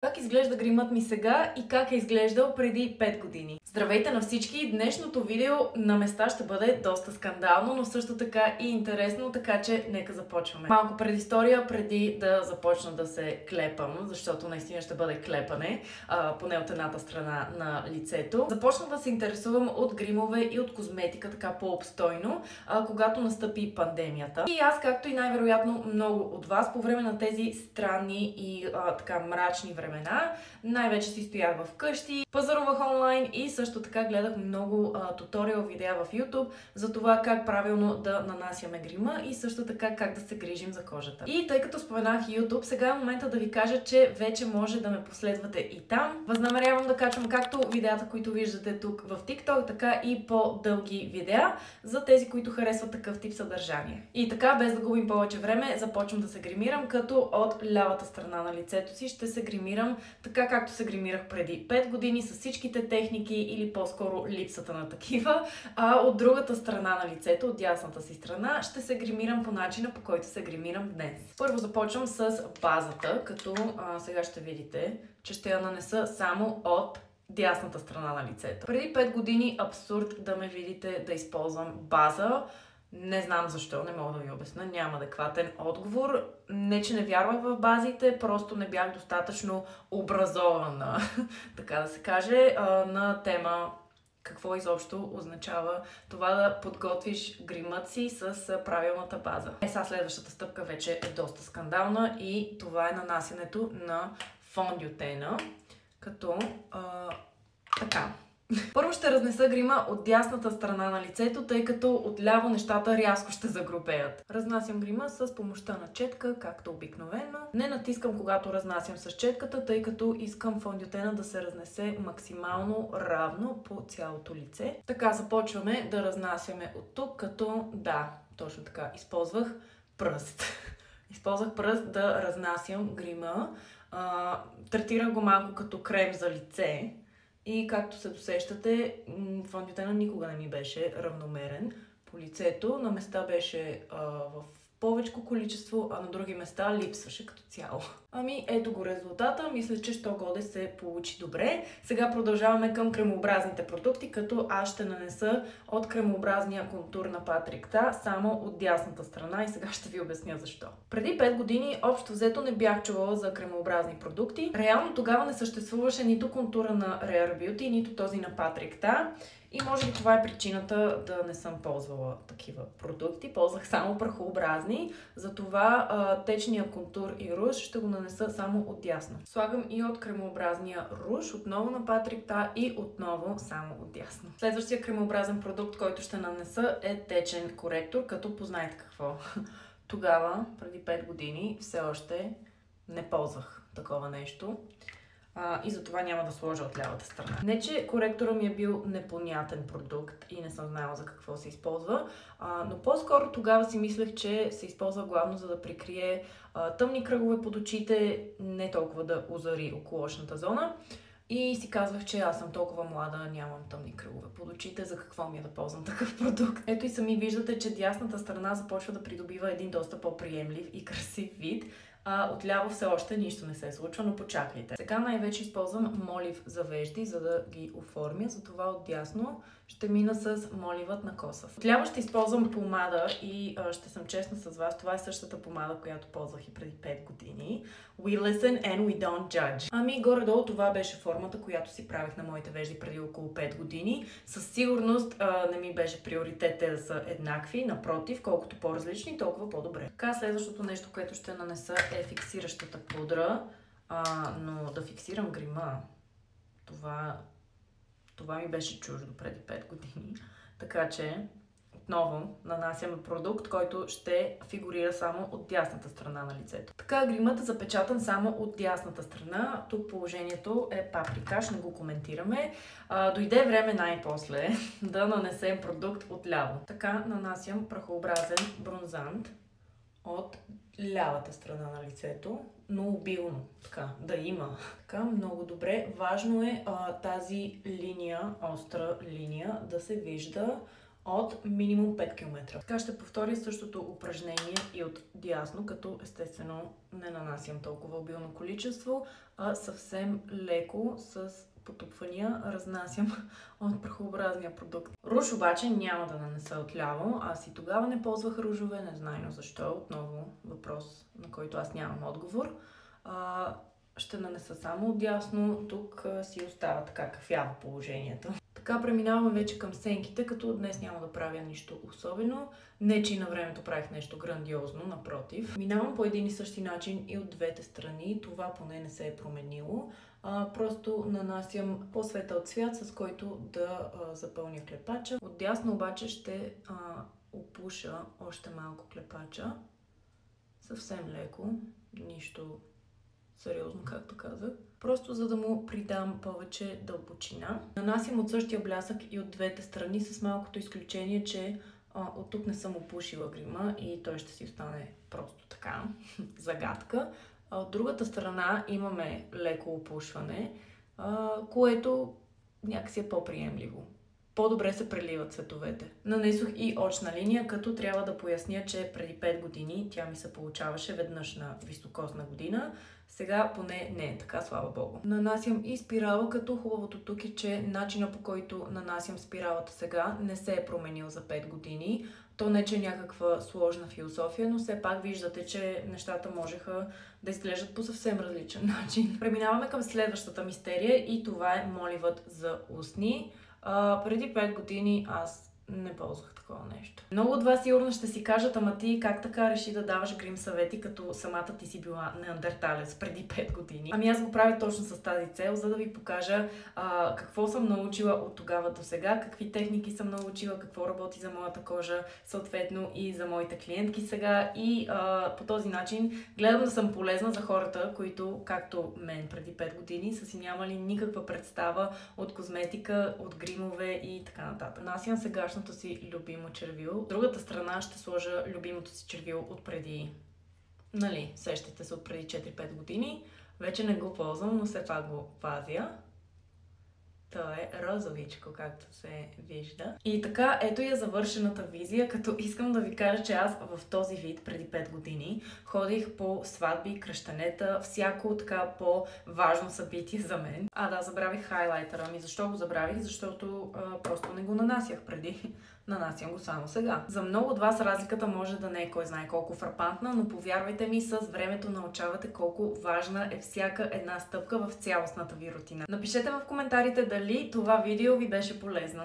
Как изглежда гримът ми сега и как е изглеждал преди 5 години? Здравейте на всички! Днешното видео на места ще бъде доста скандално, но също така и интересно, така че нека започваме. Малко предистория преди да започна да се клепам, защото наистина ще бъде клепане, поне от едната страна на лицето. Започнах да се интересувам от гримове и от козметика така по-обстойно, когато настъпи пандемията. И аз, както и най-вероятно много от вас, по време на тези странни и така мрачни времена, най-вече си стоях вкъщи, пазарувах онлайн и също така гледах много туториал видеа в YouTube за това как правилно да нанасяме грима и също така как да се грижим за кожата. И тъй като споменах YouTube, сега е момента да ви кажа, че вече може да ме последвате и там. Възнамерявам да качвам както видеята, които виждате тук в TikTok, така и по-дълги видеа за тези, които харесват такъв тип съдържание. И така, без да губим повече време, започвам да се гримирам, като от лявата страна на лицето си ще се гримирам така, както се гримирах преди 5 години, с всичките техники или по-скоро липсата на такива, а от другата страна на лицето, от дясната си страна, ще се гримирам по начина, по който се гримирам днес. Първо започвам с базата, като сега ще видите, че ще я нанеса само от дясната страна на лицето. Преди 5 години абсурд да ме видите да използвам база. Не знам защо, не мога да ви обясня, няма адекватен отговор. Не, че не вярвах в базите, просто не бях достатъчно образована, така да се каже, на тема какво изобщо означава това да подготвиш гримът си с правилната база. Сега следващата стъпка вече е доста скандална и това е нанасянето на фондютена, като така. Първо ще разнеса грима от дясната страна на лицето, тъй като отляво нещата рязко ще загрубеят. Разнасям грима с помощта на четка, както обикновено. Не натискам, когато разнасям с четката, тъй като искам фондютена да се разнесе максимално равно по цялото лице. Така започваме да разнасяме от тук, като да, точно така, използвах пръст. Използвах пръст да разнасям грима. Третирах го малко като крем за лице. И както се досещате, фондютена никога не ми беше равномерен по лицето. На места беше в повечко количество, а на други места липсваше като цяло. Ами ето го резултата. Мисля, че що годе се получи добре. Сега продължаваме към кремообразните продукти, като аз ще нанеса от кремообразния контур на Patrick Ta само от дясната страна и сега ще ви обясня защо. Преди 5 години общо взето не бях чувала за кремообразни продукти. Реално тогава не съществуваше нито контура на Rare Beauty, нито този на Patrick Ta. И може би това е причината да не съм ползвала такива продукти. Ползвах само прахообразни. Затова течния контур и руж ще го нанеса само от дясно. Слагам и от кремообразния руж, отново на Patrick Ta и отново само от дясно. Следващия кремообразен продукт, който ще нанеса, е течен коректор, като познайте какво. Тогава, преди 5 години, все още не ползвах такова нещо. И затова няма да сложа от лявата страна. Не, че коректора ми е бил непонятен продукт и не съм знаела за какво се използва, но по-скоро тогава си мислех, че се използва главно за да прикрие тъмни кръгове под очите, не толкова да озари околошната зона. И си казвах, че аз съм толкова млада, нямам тъмни кръгове под очите, за какво ми е да ползвам такъв продукт. Ето и сами виждате, че дясната страна започва да придобива един доста по-приемлив и красив вид. Отляво все още нищо не се случва, но почакайте. Сега най-вече използвам молив за вежди, за да ги оформя, затова отдясно ще мина с моливът на Косъв. Отляво ще използвам помада и ще съм честна с вас, това е същата помада, която ползвах и преди 5 години. We listen and we don't judge. Ами горе-долу това беше формата, която си правих на моите вежди преди около 5 години. Със сигурност не ми беше приоритет те да са еднакви, напротив, колкото по-различни, толкова по-добре. Така, следващото нещо, което ще нанеса е фиксиращата пудра, но да фиксирам грима, това ми беше чуждо преди 5 години. Така че отново нанасяме продукт, който ще фигурира само от дясната страна на лицето. Така, гримът е запечатан само от дясната страна. Тук положението е паприкаш, не го коментираме. Дойде време най-после да нанесем продукт отляво. Така нанасям прахообразен бронзант от лявата страна на лицето, но обилно, така, да има. Така, много добре. Важно е тази линия, остра линия, да се вижда от минимум 5 км. Така ще повторя същото упражнение и от дясно, като естествено не нанасям толкова обилно количество, а съвсем леко с потупвания разнасям от прахообразния продукт. Руж обаче няма да нанеса отляво. Аз и тогава не ползвах ружове, незнайно защо. Отново въпрос, на който аз нямам отговор. Ще нанеса само отдясно. Тук си остава така кафяво положението. Така преминаваме вече към сенките, като днес няма да правя нищо особено. Не, че и на времето правих нещо грандиозно, напротив. Минавам по един и същи начин и от двете страни. Това поне не се е променило. Просто нанасям по-светъл цвят, с който да запълня клепача. Отдясно обаче ще опуша още малко клепача. Съвсем леко. Нищо сериозно, както казах. Просто за да му придам повече дълбочина. Нанасям от същия блясък и от двете страни, с малкото изключение, че от тук не съм опушила грима и той ще си остане просто така, загадка. От другата страна имаме леко опушване, което някакси е по-приемливо. По-добре се преливат цветовете. Нанесох и очна линия, като трябва да поясня, че преди 5 години тя ми се получаваше веднъж на високосна година. Сега поне не е така, слава богу. Нанасям и спирала, като хубавото тук е, че начина, по който нанасям спиралата сега, не се е променил за 5 години. То не че е някаква сложна философия, но все пак виждате, че нещата можеха да изглеждат по съвсем различен начин. Преминаваме към следващата мистерия и това е моливът за устни. Преди 5 години аз не ползвах такова нещо. Много от вас сигурно ще си кажат, ама ти как така реши да даваш грим съвети, като самата ти си била неандерталец преди 5 години? Ами аз го правя точно с тази цел, за да ви покажа какво съм научила от тогава до сега, какви техники съм научила, какво работи за моята кожа, съответно и за моите клиентки сега, и по този начин гледам да съм полезна за хората, които, както мен преди 5 години, са си нямали никаква представа от козметика, от гримове и така нататък. Нанасям сегашното си любимо червило. От другата страна ще сложа любимото си червило от преди, сещате се, от преди 4-5 години. Вече не го ползвам, но все пак го пазя. То е розовичко, както се вижда. И така, ето я завършената визия, като искам да ви кажа, че аз в този вид преди 5 години ходих по сватби, кръщенета, всяко така по-важно събитие за мен. Да, забравих хайлайтера. Защо го забравих? Защото просто не го нанасях преди. Нанасям го само сега. За много от вас разликата може да не е кой знае колко фрапантна, но повярвайте ми, с времето научавате колко важна е всяка една стъпка в цялостната ви рутина. Напишете в коментарите дали това видео ви беше полезно.